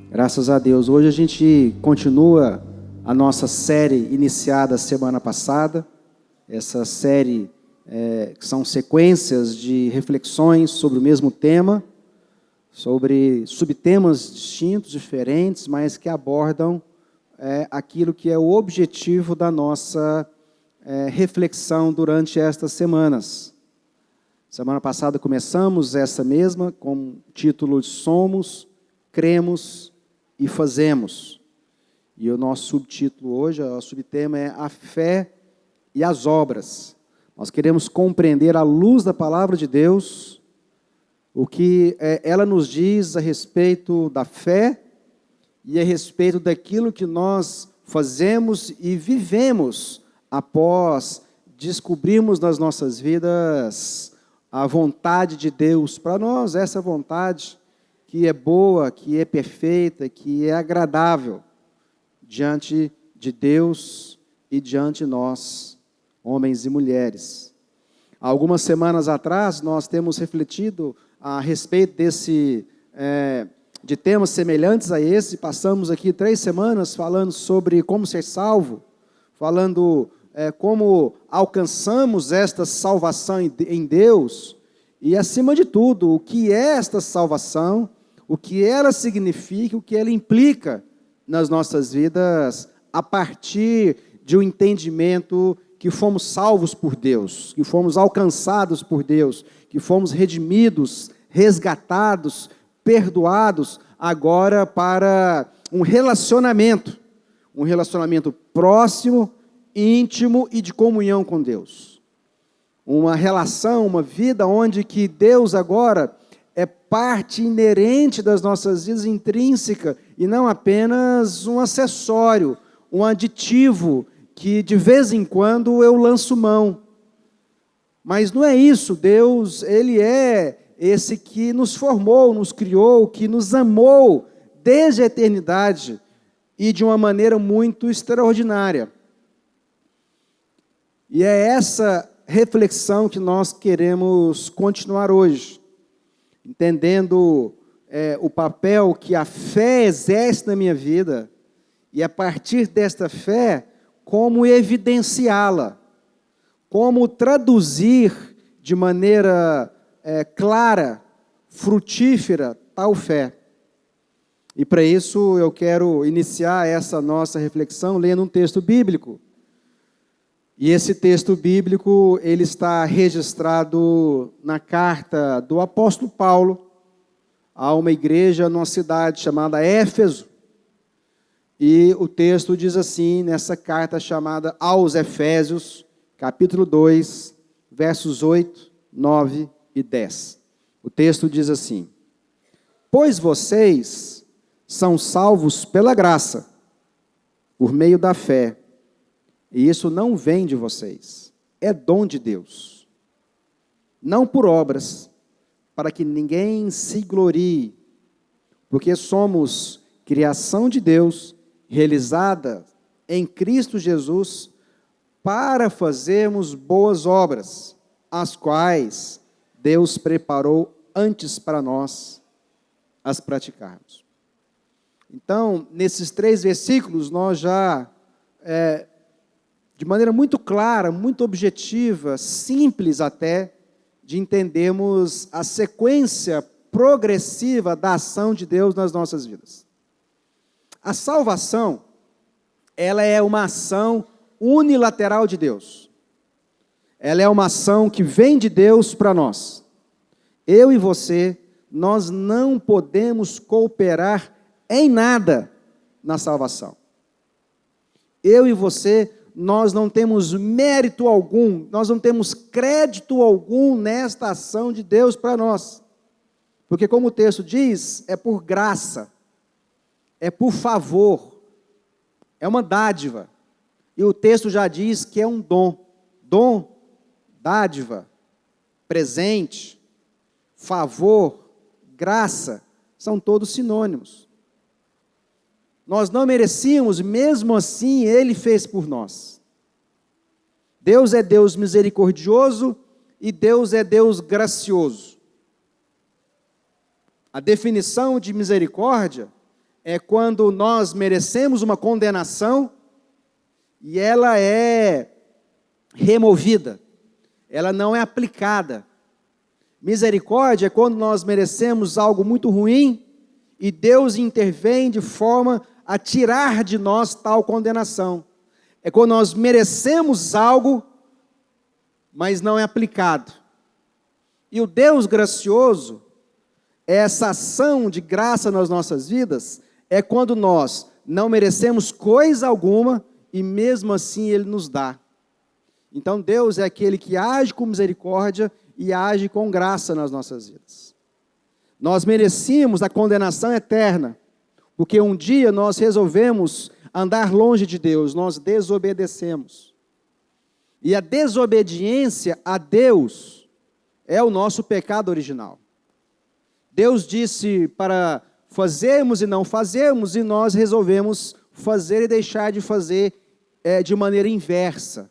Graças a Deus. Hoje a gente continua a nossa série iniciada semana passada. Essa série que são sequências de reflexões sobre o mesmo tema, sobre subtemas distintos, diferentes, mas que abordam aquilo que é o objetivo da nossa reflexão durante estas semanas. Semana passada começamos essa mesma com o título de Somos, Cremos e Fazemos. E o nosso subtítulo hoje, o subtema é A Fé e as Obras. Nós queremos compreender à luz da palavra de Deus o que ela nos diz a respeito da fé e a respeito daquilo que nós fazemos e vivemos após descobrirmos nas nossas vidas a vontade de Deus para nós, essa vontade que é boa, que é perfeita, que é agradável diante de Deus e diante de nós, homens e mulheres. Há algumas semanas atrás, nós temos refletido a respeito de temas semelhantes a esse. Passamos aqui 3 semanas falando sobre como ser salvo, falando como alcançamos esta salvação em Deus e, acima de tudo, o que é esta salvação, o que ela significa, o que ela implica nas nossas vidas a partir de um entendimento que fomos salvos por Deus, que fomos alcançados por Deus, que fomos redimidos, resgatados, perdoados, agora para um relacionamento próximo, íntimo e de comunhão com Deus. Uma relação, uma vida onde que Deus agora é parte inerente das nossas vidas, intrínseca, e não apenas um acessório, um aditivo, que de vez em quando eu lanço mão. Mas não é isso. Deus, Ele é esse que nos formou, nos criou, que nos amou desde a eternidade e de uma maneira muito extraordinária. E é essa reflexão que nós queremos continuar hoje, entendendo o papel que a fé exerce na minha vida e, a partir desta fé, como evidenciá-la, como traduzir de maneira clara, frutífera, tal fé. E para isso eu quero iniciar essa nossa reflexão lendo um texto bíblico. E esse texto bíblico, ele está registrado na carta do apóstolo Paulo a uma igreja numa cidade chamada Éfeso. E o texto diz assim, nessa carta chamada aos Efésios, capítulo 2, versos 8, 9 e 10. O texto diz assim: Pois vocês são salvos pela graça, por meio da fé, e isso não vem de vocês, é dom de Deus, não por obras, para que ninguém se glorie, porque somos criação de Deus, realizada em Cristo Jesus, para fazermos boas obras, as quais Deus preparou antes para nós as praticarmos. Então, nesses 3 versículos, nós já, de maneira muito clara, muito objetiva, simples até, de entendermos a sequência progressiva da ação de Deus nas nossas vidas. A salvação, ela é uma ação unilateral de Deus. Ela é uma ação que vem de Deus para nós. Eu e você, nós não podemos cooperar em nada na salvação. Eu e você, nós não temos mérito algum, nós não temos crédito algum nesta ação de Deus para nós. Porque, como o texto diz, é por graça, é por favor, é uma dádiva. E o texto já diz que é um dom. Dom, dádiva, presente, favor, graça, são todos sinônimos. Nós não merecíamos, mesmo assim Ele fez por nós. Deus é Deus misericordioso e Deus é Deus gracioso. A definição de misericórdia é quando nós merecemos uma condenação e ela é removida, ela não é aplicada. Misericórdia é quando nós merecemos algo muito ruim e Deus intervém de forma a tirar de nós tal condenação. É quando nós merecemos algo, mas não é aplicado. E o Deus gracioso, essa ação de graça nas nossas vidas, é quando nós não merecemos coisa alguma e mesmo assim Ele nos dá. Então Deus é aquele que age com misericórdia e age com graça nas nossas vidas. Nós merecíamos a condenação eterna, porque um dia nós resolvemos andar longe de Deus, nós desobedecemos. E a desobediência a Deus é o nosso pecado original. Deus disse para fazermos e não fazermos, e nós resolvemos fazer e deixar de fazer de maneira inversa.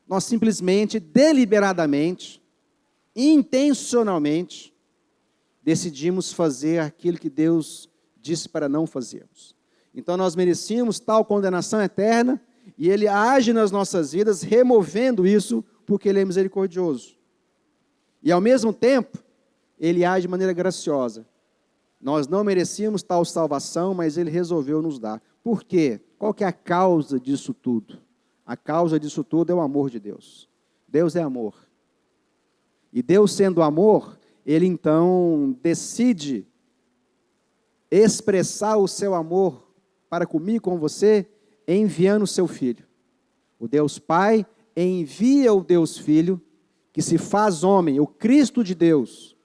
Nós simplesmente, deliberadamente, intencionalmente, decidimos fazer aquilo que Deus disse para não fazermos. Então nós merecíamos tal condenação eterna, e Ele age nas nossas vidas, removendo isso, porque Ele é misericordioso. E ao mesmo tempo, Ele age de maneira graciosa. Nós não merecíamos tal salvação, mas Ele resolveu nos dar. Por quê? Qual que é a causa disso tudo? A causa disso tudo é o amor de Deus. Deus é amor. E Deus sendo amor, Ele então decide expressar o seu amor para comigo e com você, enviando o seu Filho. O Deus Pai envia o Deus Filho, que se faz homem, o Cristo de Deus,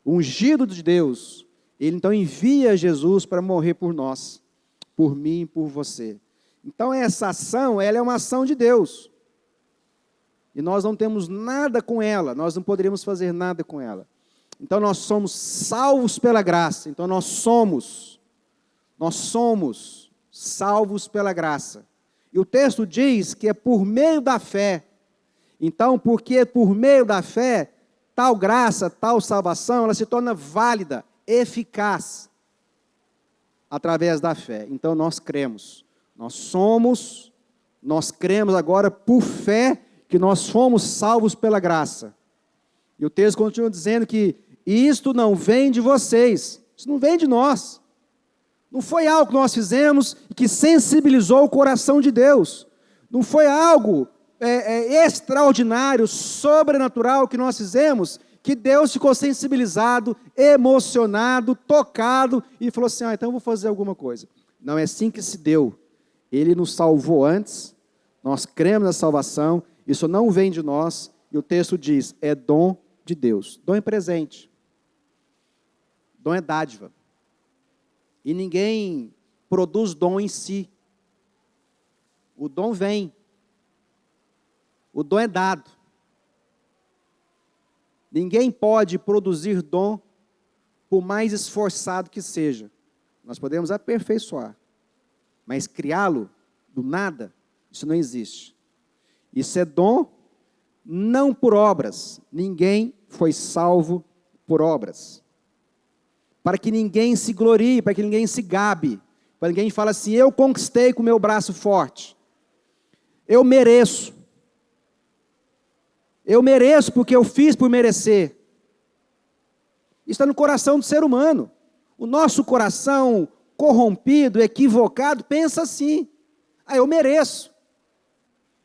o ungido de Deus. Ele então envia Jesus para morrer por nós, por mim e por você. Então essa ação, ela é uma ação de Deus. E nós não temos nada com ela, nós não poderíamos fazer nada com ela. Então nós somos salvos pela graça. Então nós somos salvos pela graça. E o texto diz que é por meio da fé. Então, porque por meio da fé, tal graça, tal salvação, ela se torna válida, eficaz, através da fé. Então nós cremos. Nós cremos agora por fé que nós fomos salvos pela graça. E o texto continua dizendo que isto não vem de vocês, isso não vem de nós. Não foi algo que nós fizemos e que sensibilizou o coração de Deus. Não foi algo extraordinário, sobrenatural que nós fizemos, que Deus ficou sensibilizado, emocionado, tocado e falou assim, então eu vou fazer alguma coisa. Não é assim que se deu. Ele nos salvou antes, nós cremos na salvação, isso não vem de nós, e o texto diz, é dom de Deus. Dom é presente. Dom é dádiva. E ninguém produz dom em si. O dom vem. O dom é dado. Ninguém pode produzir dom, por mais esforçado que seja. Nós podemos aperfeiçoar. Mas criá-lo do nada, isso não existe. Isso é dom, não por obras. Ninguém foi salvo por obras. Para que ninguém se glorie, para que ninguém se gabe, para que ninguém fale assim, eu conquistei com o meu braço forte. Eu mereço porque eu fiz por merecer. Isso está no coração do ser humano. O nosso coração corrompido, equivocado, pensa assim, eu mereço.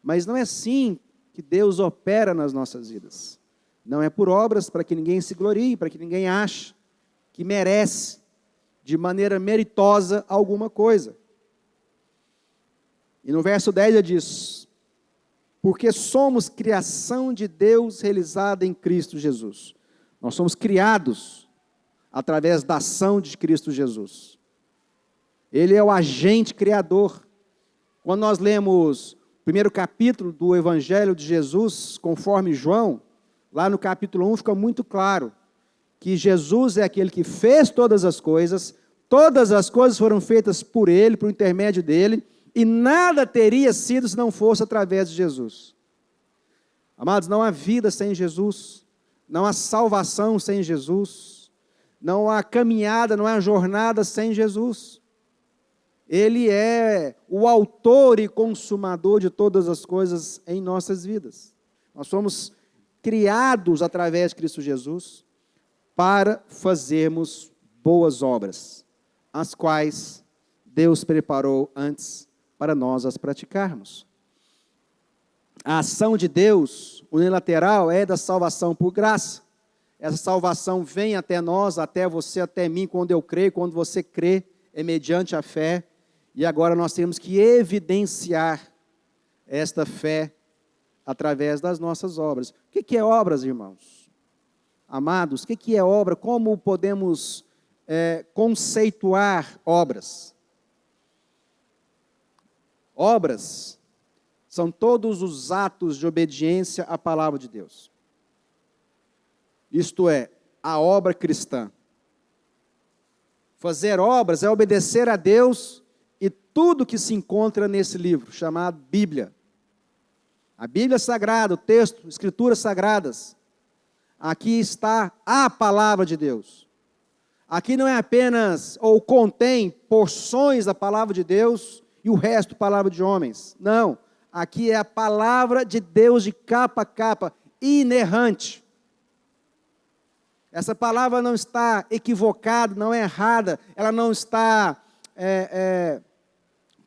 Mas não é assim que Deus opera nas nossas vidas. Não é por obras para que ninguém se glorie, para que ninguém ache que merece, de maneira meritosa, alguma coisa. E no verso 10 ele diz, porque somos criação de Deus realizada em Cristo Jesus. Nós somos criados através da ação de Cristo Jesus. Ele é o agente criador. Quando nós lemos o primeiro capítulo do Evangelho de Jesus, conforme João, lá no capítulo 1 fica muito claro que Jesus é aquele que fez todas as coisas, Todas as coisas foram feitas por Ele, por intermédio dEle, e nada teria sido se não fosse através de Jesus. Amados, não há vida sem Jesus, não há salvação sem Jesus, não há caminhada, não há jornada sem Jesus. Ele é o autor e consumador de todas as coisas em nossas vidas. Nós somos criados através de Cristo Jesus para fazermos boas obras, as quais Deus preparou antes para nós as praticarmos. A ação de Deus unilateral é da salvação por graça. Essa salvação vem até nós, até você, até mim, quando eu creio, quando você crê, é mediante a fé. E agora nós temos que evidenciar esta fé através das nossas obras. O que é obras, irmãos? Amados, o que é obra? Como podemos conceituar obras? Obras são todos os atos de obediência à palavra de Deus. Isto é, a obra cristã. Fazer obras é obedecer a Deus e tudo que se encontra nesse livro, chamado Bíblia. A Bíblia Sagrada, o texto, escrituras sagradas. Aqui está a palavra de Deus. Aqui não é apenas, ou contém porções da palavra de Deus e o resto palavra de homens. Não, aqui é a palavra de Deus de capa a capa, inerrante. Essa palavra não está equivocada, não é errada, ela não está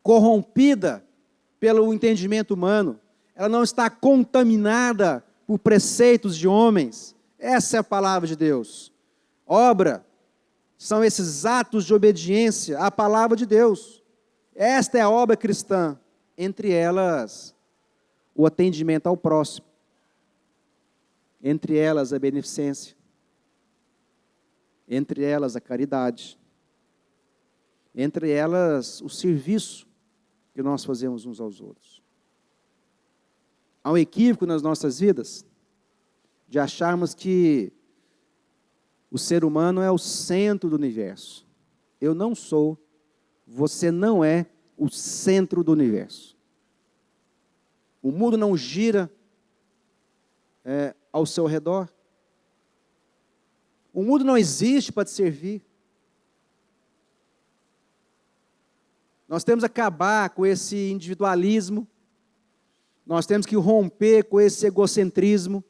corrompida pelo entendimento humano, ela não está contaminada por preceitos de homens. Essa é a palavra de Deus. Obra são esses atos de obediência à palavra de Deus. Esta é a obra cristã, entre elas o atendimento ao próximo, entre elas a beneficência, entre elas a caridade, entre elas o serviço que nós fazemos uns aos outros. Há um equívoco nas nossas vidas de acharmos que o ser humano é o centro do universo. Eu não sou, você não é o centro do universo. O mundo não gira ao seu redor. O mundo não existe para te servir. Nós temos que acabar com esse individualismo, nós temos que romper com esse egocentrismo,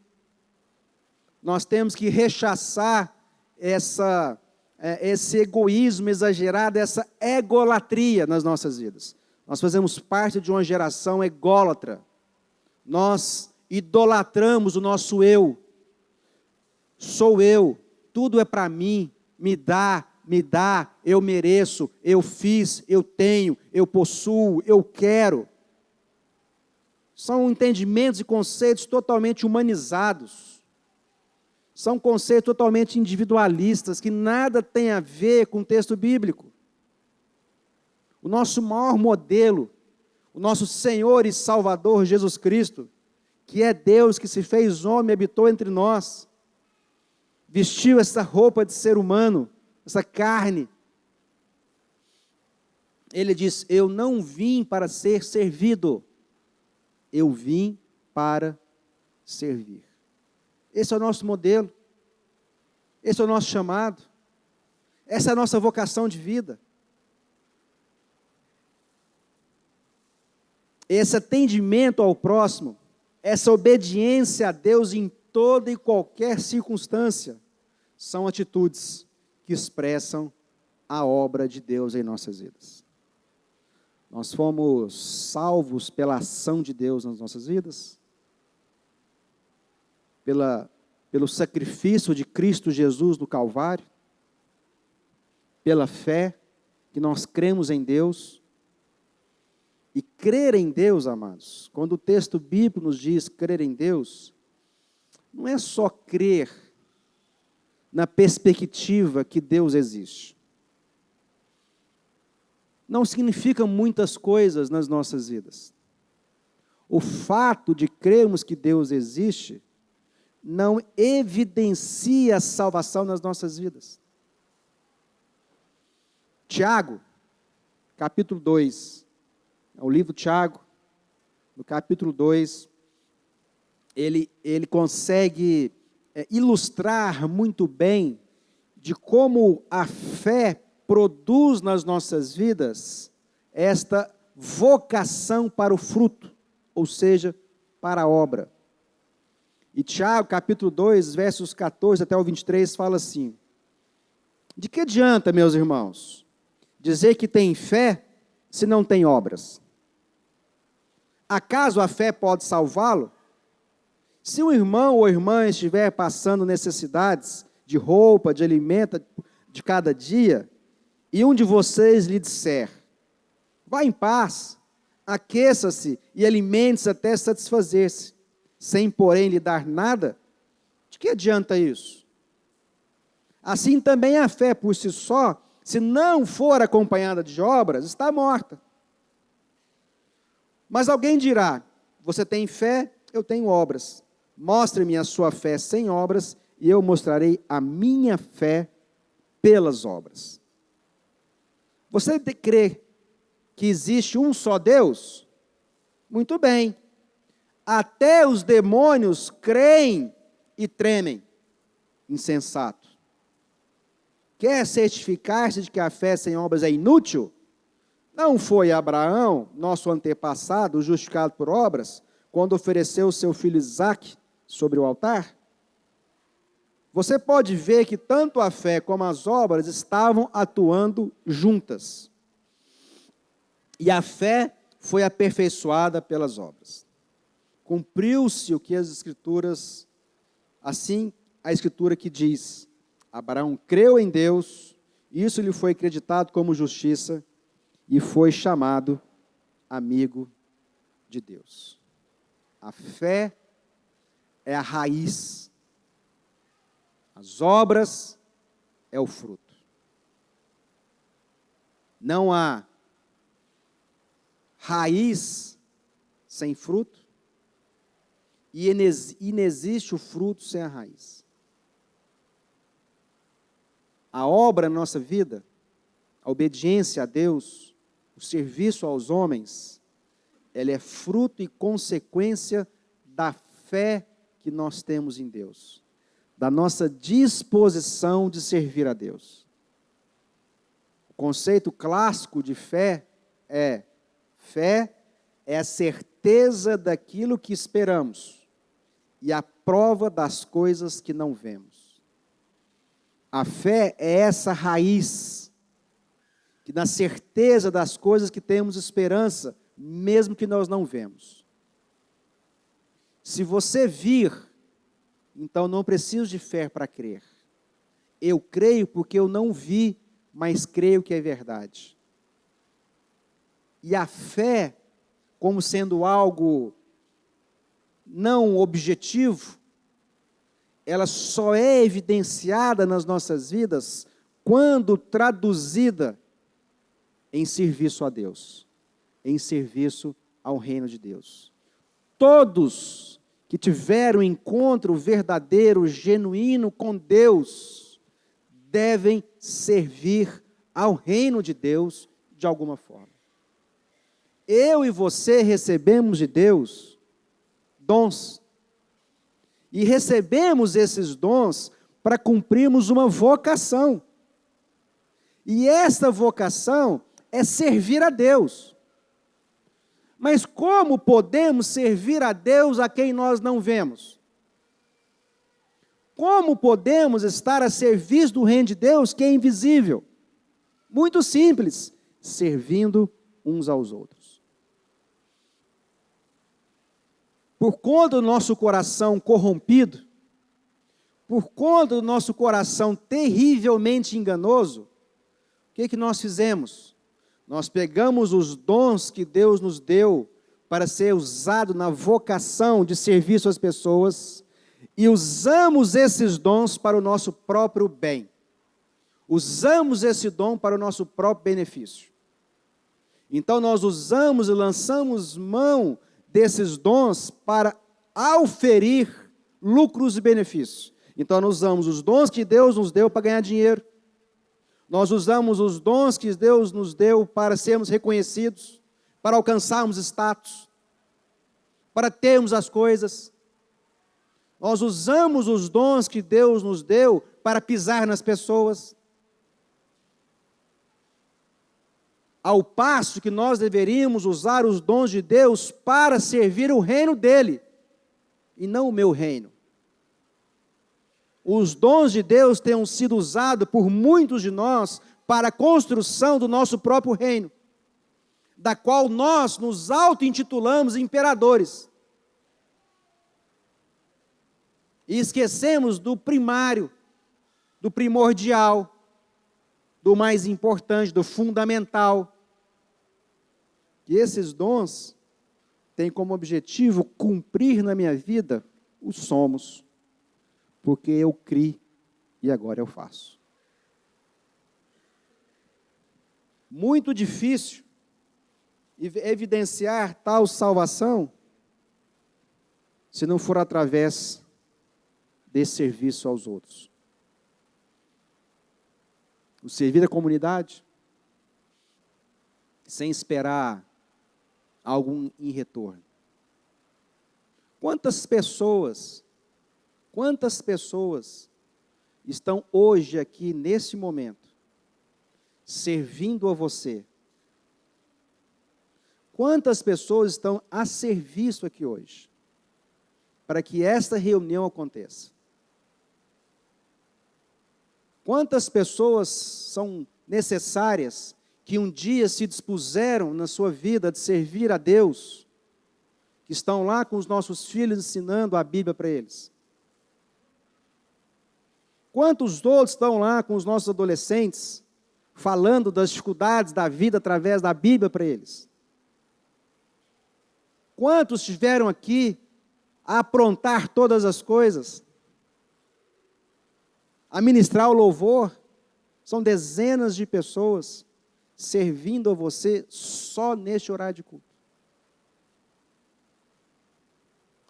nós temos que rechaçar esse egoísmo exagerado, essa egolatria nas nossas vidas. Nós fazemos parte de uma geração ególatra. Nós idolatramos o nosso eu. Sou eu, tudo é para mim, me dá, eu mereço, eu fiz, eu tenho, eu possuo, eu quero. São entendimentos e conceitos totalmente humanizados. São conceitos totalmente individualistas, que nada tem a ver com o texto bíblico. O nosso maior modelo, o nosso Senhor e Salvador Jesus Cristo, que é Deus que se fez homem e habitou entre nós, vestiu essa roupa de ser humano, essa carne. Ele diz: eu não vim para ser servido, eu vim para servir. Esse é o nosso modelo, esse é o nosso chamado, essa é a nossa vocação de vida. Esse atendimento ao próximo, essa obediência a Deus em toda e qualquer circunstância, são atitudes que expressam a obra de Deus em nossas vidas. Nós fomos salvos pela ação de Deus nas nossas vidas, pelo sacrifício de Cristo Jesus no Calvário, pela fé que nós cremos em Deus. E crer em Deus, amados, quando o texto bíblico nos diz crer em Deus, não é só crer na perspectiva que Deus existe. Não significa muitas coisas nas nossas vidas. O fato de crermos que Deus existe não evidencia a salvação nas nossas vidas. Tiago, capítulo 2, é o livro de Tiago, no capítulo 2, ele consegue ilustrar muito bem de como a fé produz nas nossas vidas esta vocação para o fruto, ou seja, para a obra. E Tiago, capítulo 2, versos 14 até o 23, fala assim: de que adianta, meus irmãos, dizer que tem fé se não tem obras? Acaso a fé pode salvá-lo? Se um irmão ou irmã estiver passando necessidades de roupa, de alimento de cada dia, e um de vocês lhe disser: vá em paz, aqueça-se e alimente-se até satisfazer-se, sem porém lhe dar nada, de que adianta isso? Assim também a fé por si só, se não for acompanhada de obras, está morta. Mas alguém dirá: você tem fé, eu tenho obras. Mostre-me a sua fé sem obras, e eu mostrarei a minha fé pelas obras. Você crê que existe um só Deus? Muito bem. Até os demônios creem e tremem. Insensato. Quer certificar-se de que a fé sem obras é inútil? Não foi Abraão, nosso antepassado, justificado por obras, quando ofereceu o seu filho Isaque sobre o altar? Você pode ver que tanto a fé como as obras estavam atuando juntas. E a fé foi aperfeiçoada pelas obras. Cumpriu-se o que as Escrituras, assim a Escritura que diz: Abraão creu em Deus, isso lhe foi acreditado como justiça, e foi chamado amigo de Deus. A fé é a raiz, as obras é o fruto. Não há raiz sem fruto, e inexiste o fruto sem a raiz. A obra na nossa vida, a obediência a Deus, o serviço aos homens, ela é fruto e consequência da fé que nós temos em Deus, da nossa disposição de servir a Deus. O conceito clássico de fé é a certeza daquilo que esperamos e a prova das coisas que não vemos. A fé é essa raiz, que na certeza das coisas que temos esperança, mesmo que nós não vemos. Se você vir, então não preciso de fé para crer. Eu creio porque eu não vi, mas creio que é verdade. E a fé, como sendo algo não objetivo, ela só é evidenciada nas nossas vidas quando traduzida em serviço a Deus, em serviço ao reino de Deus. Todos que tiveram um encontro verdadeiro, genuíno com Deus, devem servir ao reino de Deus de alguma forma. Eu e você recebemos de Deus dons. E recebemos esses dons para cumprirmos uma vocação. E esta vocação é servir a Deus. Mas como podemos servir a Deus a quem nós não vemos? Como podemos estar a serviço do reino de Deus que é invisível? Muito simples, servindo uns aos outros. Por conta do nosso coração corrompido, por conta do nosso coração terrivelmente enganoso, o que nós fizemos? Nós pegamos os dons que Deus nos deu para ser usado na vocação de serviço às pessoas e usamos esses dons para o nosso próprio bem. Usamos esse dom para o nosso próprio benefício. Então nós usamos e lançamos mão desses dons para auferir lucros e benefícios. Então nós usamos os dons que Deus nos deu para ganhar dinheiro. Nós usamos os dons que Deus nos deu para sermos reconhecidos, para alcançarmos status, para termos as coisas. Nós usamos os dons que Deus nos deu para pisar nas pessoas. Ao passo que nós deveríamos usar os dons de Deus para servir o reino dele, e não o meu reino. Os dons de Deus têm sido usados por muitos de nós para a construção do nosso próprio reino, da qual nós nos auto-intitulamos imperadores. E esquecemos do primário, do primordial, do mais importante, do fundamental. E esses dons têm como objetivo cumprir na minha vida o somos, porque eu criei e agora eu faço. Muito difícil evidenciar tal salvação se não for através desse serviço aos outros. O servir a comunidade sem esperar algo em retorno. Quantas pessoas estão hoje aqui, nesse momento, servindo a você? Quantas pessoas estão a serviço aqui hoje, para que esta reunião aconteça? Quantas pessoas são necessárias que um dia se dispuseram na sua vida de servir a Deus, que estão lá com os nossos filhos ensinando a Bíblia para eles? Quantos outros estão lá com os nossos adolescentes, falando das dificuldades da vida através da Bíblia para eles? Quantos estiveram aqui a aprontar todas as coisas, a ministrar o louvor? São dezenas de pessoas servindo a você só neste horário de culto.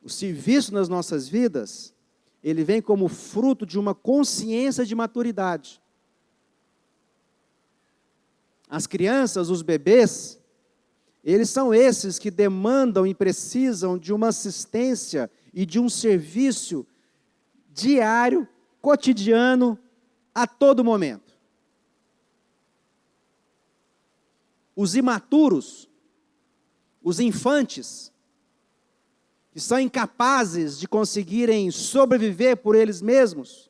O serviço nas nossas vidas, ele vem como fruto de uma consciência de maturidade. As crianças, os bebês, eles são esses que demandam e precisam de uma assistência e de um serviço diário, cotidiano, a todo momento. Os imaturos, os infantes, que são incapazes de conseguirem sobreviver por eles mesmos,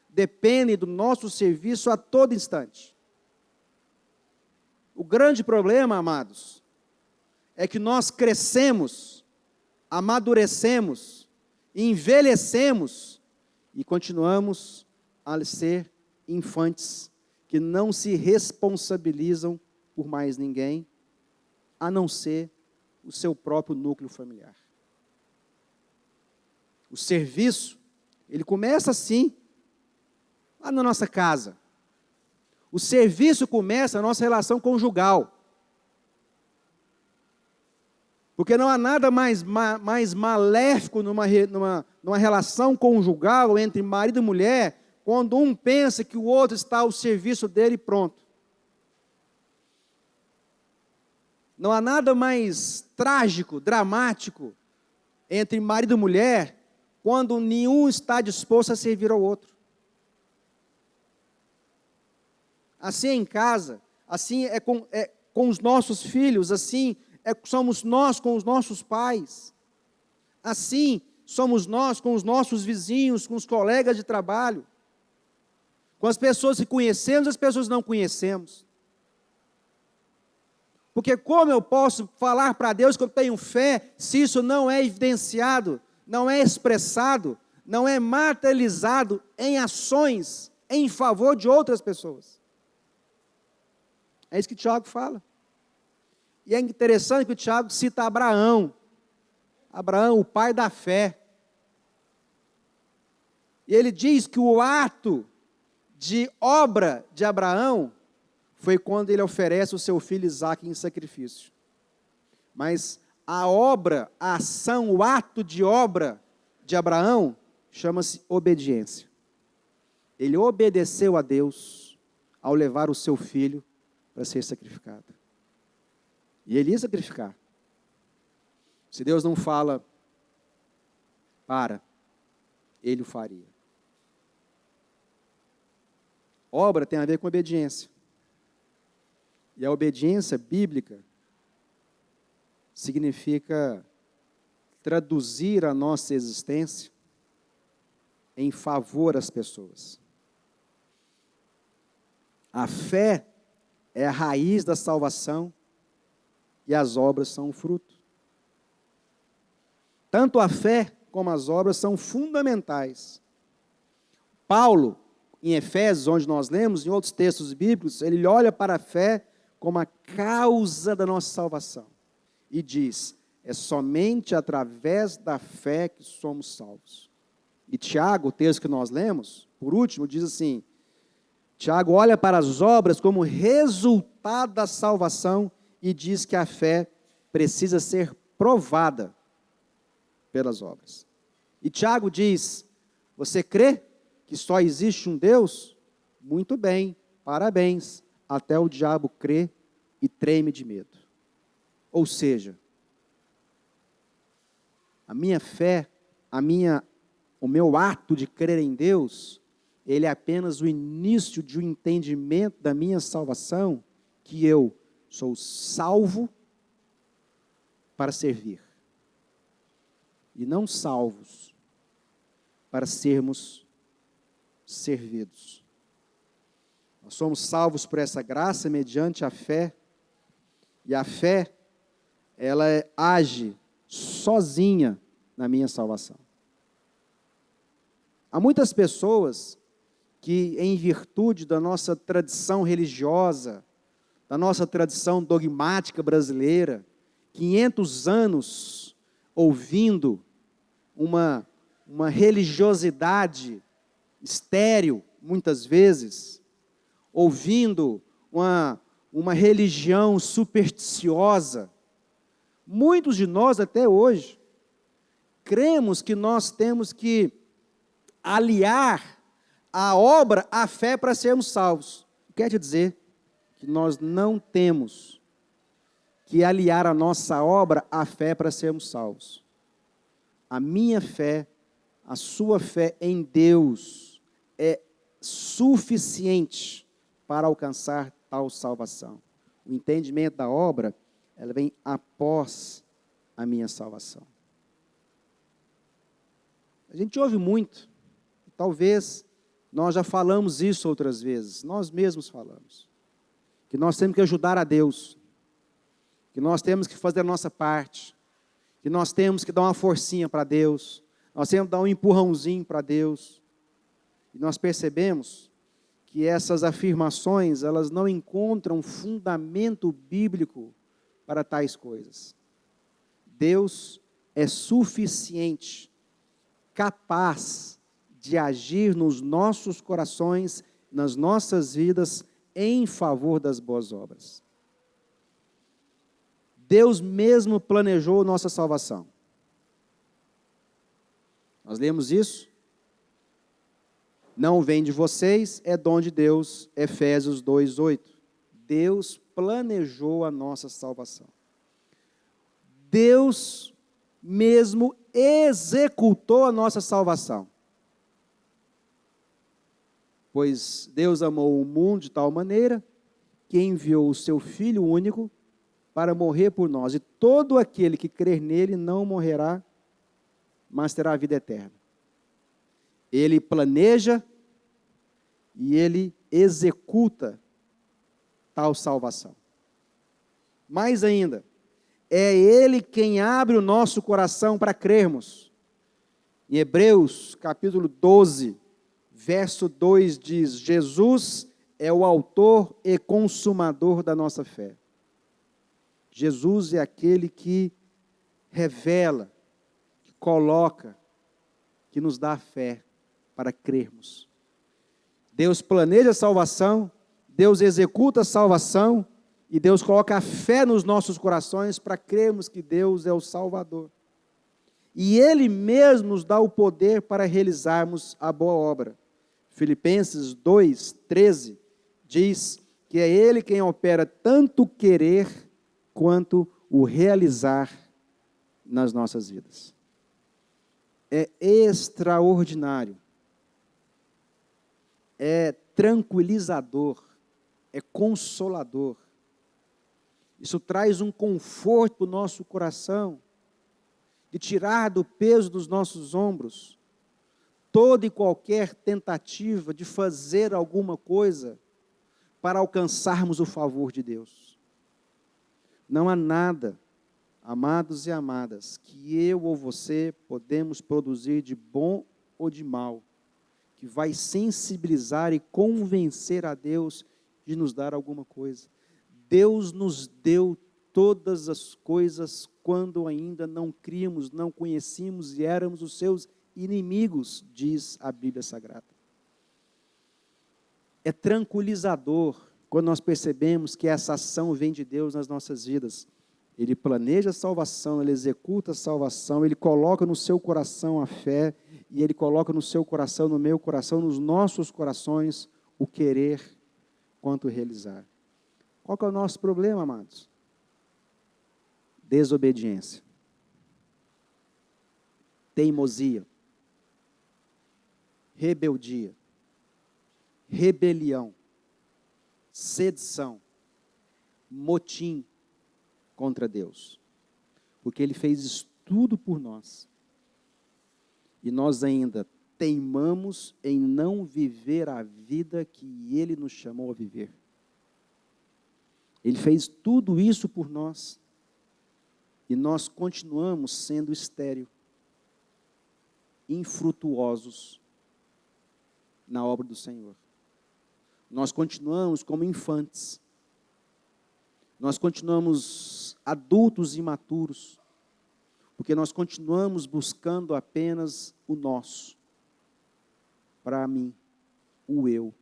dependem do nosso serviço a todo instante. O grande problema, amados, é que nós crescemos, amadurecemos, envelhecemos e continuamos a ser infantes que não se responsabilizam por mais ninguém, a não ser o seu próprio núcleo familiar. O serviço, ele começa assim, lá na nossa casa. O serviço começa na nossa relação conjugal. Porque não há nada mais maléfico numa relação conjugal entre marido e mulher, quando um pensa que o outro está ao serviço dele e pronto. Não há nada mais trágico, dramático, entre marido e mulher, quando nenhum está disposto a servir ao outro. Assim é em casa, assim é com os nossos filhos, assim somos nós com os nossos pais, assim somos nós com os nossos vizinhos, com os colegas de trabalho, com as pessoas que conhecemos e as pessoas que não conhecemos. Porque como eu posso falar para Deus que eu tenho fé, se isso não é evidenciado, não é expressado, não é materializado em ações em favor de outras pessoas? É isso que Tiago fala. E é interessante que o Tiago cita Abraão. Abraão, o pai da fé. E ele diz que o ato de obra de Abraão foi quando ele oferece o seu filho Isaque em sacrifício. Mas a obra, a ação, o ato de obra de Abraão chama-se obediência. Ele obedeceu a Deus ao levar o seu filho para ser sacrificado. E ele ia sacrificar. Se Deus não fala, ele o faria. Obra tem a ver com obediência. E a obediência bíblica significa traduzir a nossa existência em favor às pessoas. A fé é a raiz da salvação e as obras são o fruto. Tanto a fé como as obras são fundamentais. Paulo, em Efésios, onde nós lemos, em outros textos bíblicos, ele olha para a fé como a causa da nossa salvação. E diz, é somente através da fé que somos salvos. E Tiago, o texto que nós lemos, por último, diz assim, Tiago olha para as obras como resultado da salvação e diz que a fé precisa ser provada pelas obras. E Tiago diz, você crê que só existe um Deus? Muito bem, parabéns, até o diabo crê e treme de medo. Ou seja, a minha fé, o meu ato de crer em Deus, ele é apenas o início de um entendimento da minha salvação, que eu sou salvo para servir. E não salvos para sermos servidos. Nós somos salvos por essa graça mediante a fé, e a fé, ela age sozinha na minha salvação. Há muitas pessoas que, em virtude da nossa tradição religiosa, da nossa tradição dogmática brasileira, 500 anos ouvindo uma religiosidade estéril, muitas vezes, ouvindo uma religião supersticiosa. Muitos de nós, até hoje, cremos que nós temos que aliar a obra à fé para sermos salvos. Quer dizer que nós não temos que aliar a nossa obra à fé para sermos salvos. A minha fé, a sua fé em Deus é suficiente para alcançar tal salvação. O entendimento da obra, ela vem após a minha salvação. A gente ouve muito, talvez nós já falamos isso outras vezes, nós mesmos falamos, que nós temos que ajudar a Deus, que nós temos que fazer a nossa parte, que nós temos que dar uma forcinha para Deus, nós temos que dar um empurrãozinho para Deus. E nós percebemos que essas afirmações, elas não encontram fundamento bíblico para tais coisas. Deus é suficiente, capaz de agir nos nossos corações, nas nossas vidas, em favor das boas obras. Deus mesmo planejou nossa salvação. Nós lemos isso. Não vem de vocês, é dom de Deus, Efésios 2:8. Deus planejou a nossa salvação. Deus mesmo executou a nossa salvação. Pois Deus amou o mundo de tal maneira que enviou o seu Filho único para morrer por nós. E todo aquele que crer nele não morrerá, mas terá a vida eterna. Ele planeja e ele executa tal salvação. Mais ainda, é ele quem abre o nosso coração para crermos. Em Hebreus, capítulo 12, verso 2 diz, Jesus é o autor e consumador da nossa fé. Jesus é aquele que revela, que coloca, que nos dá a fé para crermos. Deus planeja a salvação, Deus executa a salvação e Deus coloca a fé nos nossos corações para crermos que Deus é o Salvador. E Ele mesmo nos dá o poder para realizarmos a boa obra. Filipenses 2:13 diz que é Ele quem opera tanto o querer quanto o realizar nas nossas vidas. É extraordinário, é tranquilizador, é consolador. Isso traz um conforto para o nosso coração, de tirar do peso dos nossos ombros toda e qualquer tentativa de fazer alguma coisa para alcançarmos o favor de Deus. Não há nada, amados e amadas, que eu ou você podemos produzir de bom ou de mal, que vai sensibilizar e convencer a Deus de nos dar alguma coisa. Deus nos deu todas as coisas quando ainda não críamos, não conhecíamos e éramos os seus inimigos, diz a Bíblia Sagrada. É tranquilizador quando nós percebemos que essa ação vem de Deus nas nossas vidas. Ele planeja a salvação, Ele executa a salvação, Ele coloca no seu coração a fé, e Ele coloca no seu coração, no meu coração, nos nossos corações, o querer quanto o realizar. Qual que é o nosso problema, amados? Desobediência, teimosia, rebeldia, rebelião, sedição, motim contra Deus. Porque Ele fez isso tudo por nós. E nós ainda teimamos em não viver a vida que Ele nos chamou a viver. Ele fez tudo isso por nós. E nós continuamos sendo estéril, infrutuosos na obra do Senhor. Nós continuamos como infantes. Nós continuamos adultos imaturos, porque nós continuamos buscando apenas o nosso, para mim, o eu,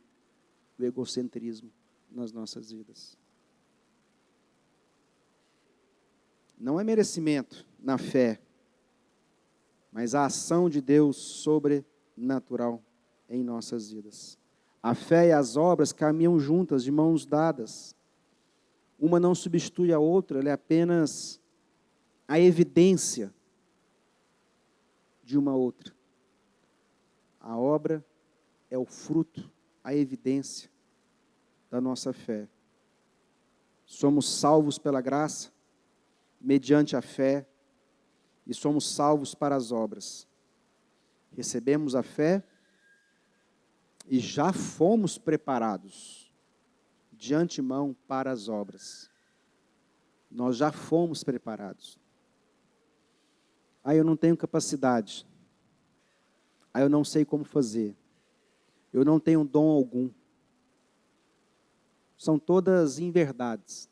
o egocentrismo nas nossas vidas. Não é merecimento na fé, mas a ação de Deus sobrenatural em nossas vidas. A fé e as obras caminham juntas, de mãos dadas. Uma não substitui a outra, ela é apenas a evidência de uma outra. A obra é o fruto, a evidência da nossa fé. Somos salvos pela graça, mediante a fé, e somos salvos para as obras. Recebemos a fé e já fomos preparados de antemão para as obras. Nós já fomos preparados. Eu não tenho capacidade. Eu não sei como fazer. Eu não tenho dom algum. São todas inverdades.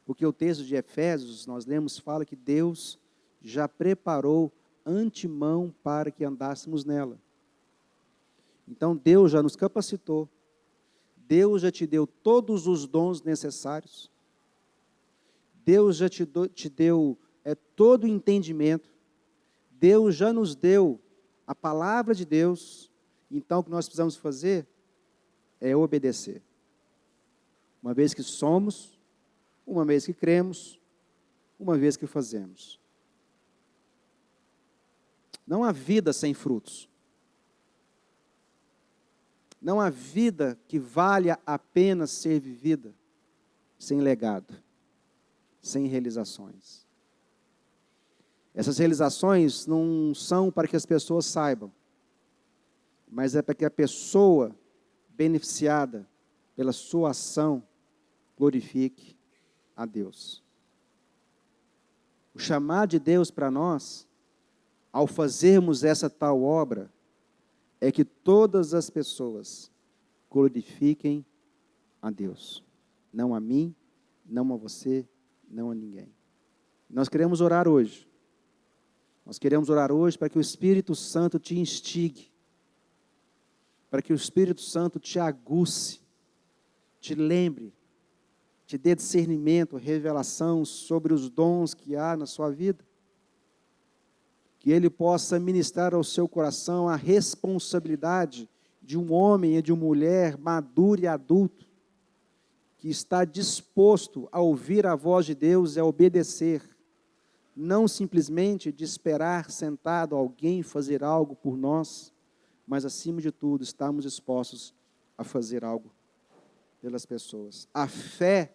Porque o texto de Efésios, nós lemos, fala que Deus já preparou antemão para que andássemos nela. Então Deus já nos capacitou. Deus já te deu todos os dons necessários. Deus já te deu todo o entendimento. Deus já nos deu a palavra de Deus. Então o que nós precisamos fazer é obedecer. Uma vez que somos, uma vez que cremos, uma vez que fazemos. Não há vida sem frutos. Não há vida que valha a pena ser vivida sem legado, sem realizações. Essas realizações não são para que as pessoas saibam, mas é para que a pessoa beneficiada pela sua ação glorifique a Deus. O chamado de Deus para nós, ao fazermos essa tal obra, é que todas as pessoas glorifiquem a Deus. Não a mim, não a você, não a ninguém. Nós queremos orar hoje. Nós queremos orar hoje para que o Espírito Santo te instigue, para que o Espírito Santo te aguce, te lembre, te dê discernimento, revelação sobre os dons que há na sua vida. Que Ele possa ministrar ao seu coração a responsabilidade de um homem e de uma mulher maduro e adulto, que está disposto a ouvir a voz de Deus e a obedecer, não simplesmente de esperar sentado alguém fazer algo por nós, mas acima de tudo, estamos dispostos a fazer algo pelas pessoas. A fé,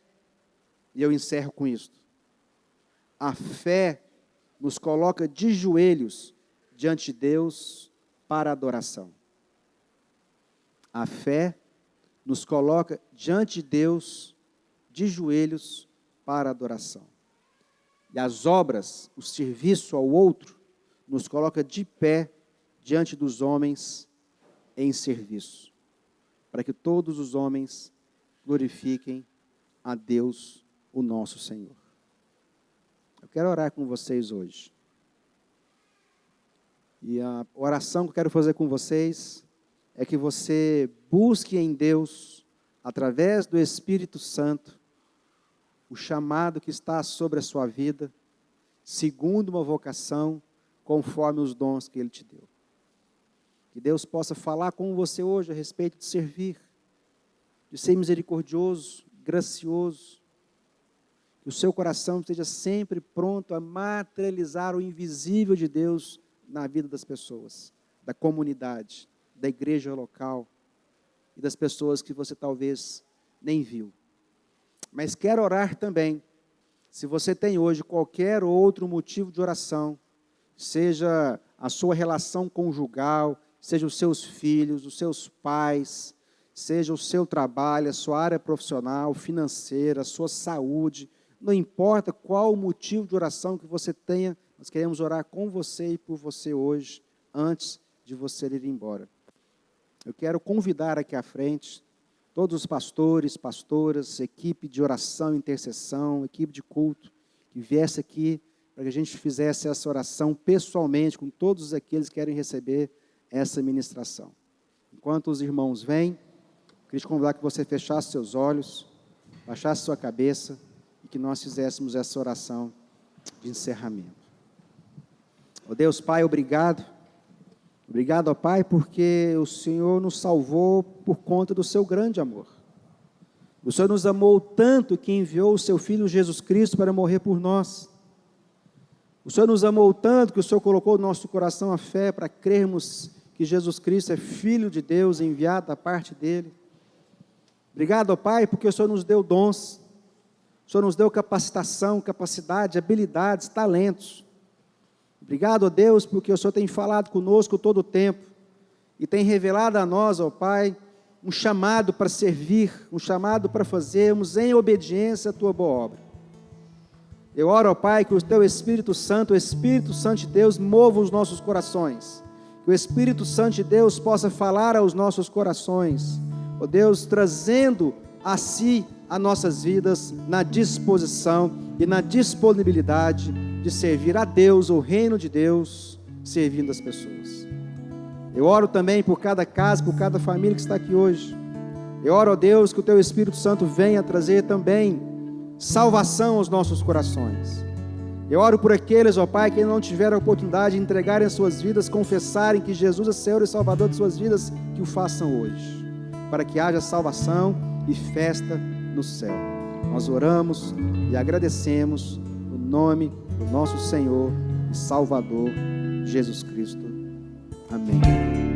e eu encerro com isto, a fé nos coloca de joelhos diante de Deus para adoração. A fé nos coloca diante de Deus de joelhos para adoração. E as obras, o serviço ao outro, nos coloca de pé diante dos homens em serviço, para que todos os homens glorifiquem a Deus, o nosso Senhor. Eu quero orar com vocês hoje. E a oração que eu quero fazer com vocês é que você busque em Deus, através do Espírito Santo, o chamado que está sobre a sua vida, segundo uma vocação, conforme os dons que Ele te deu. Que Deus possa falar com você hoje a respeito de servir, de ser misericordioso, gracioso, que o seu coração esteja sempre pronto a materializar o invisível de Deus na vida das pessoas, da comunidade, da igreja local e das pessoas que você talvez nem viu. Mas quero orar também, se você tem hoje qualquer outro motivo de oração, seja a sua relação conjugal, seja os seus filhos, os seus pais, seja o seu trabalho, a sua área profissional, financeira, a sua saúde, não importa qual o motivo de oração que você tenha, nós queremos orar com você e por você hoje, antes de você ir embora. Eu quero convidar aqui à frente todos os pastores, pastoras, equipe de oração, intercessão, equipe de culto, que viesse aqui para que a gente fizesse essa oração pessoalmente com todos aqueles que querem receber essa ministração. Enquanto os irmãos vêm, eu queria te convidar que você fechasse seus olhos, baixasse sua cabeça e que nós fizéssemos essa oração de encerramento. Ó Deus Pai, obrigado. Obrigado, ó Pai, porque o Senhor nos salvou por conta do seu grande amor. O Senhor nos amou tanto que enviou o seu Filho Jesus Cristo para morrer por nós. O Senhor nos amou tanto que o Senhor colocou no nosso coração a fé para crermos que Jesus Cristo é Filho de Deus, enviado da parte dEle. Obrigado, ó Pai, porque o Senhor nos deu dons. O Senhor nos deu capacitação, capacidade, habilidades, talentos. Obrigado, ó Deus, porque o Senhor tem falado conosco todo o tempo e tem revelado a nós, ó Pai, um chamado para servir, um chamado para fazermos em obediência a Tua boa obra. Eu oro, ó Pai, que o Teu Espírito Santo, o Espírito Santo de Deus, mova os nossos corações, que o Espírito Santo de Deus possa falar aos nossos corações, ó Deus, trazendo a si as nossas vidas na disposição e na disponibilidade de servir a Deus, o reino de Deus, servindo as pessoas. Eu oro também por cada casa, por cada família que está aqui hoje. Eu oro, ó Deus, que o Teu Espírito Santo venha trazer também salvação aos nossos corações. Eu oro por aqueles, ó Pai, que não tiveram a oportunidade de entregarem as suas vidas, confessarem que Jesus é Senhor e Salvador de suas vidas, que o façam hoje, para que haja salvação e festa no céu. Nós oramos e agradecemos no nome do nosso Senhor e Salvador Jesus Cristo. Amém.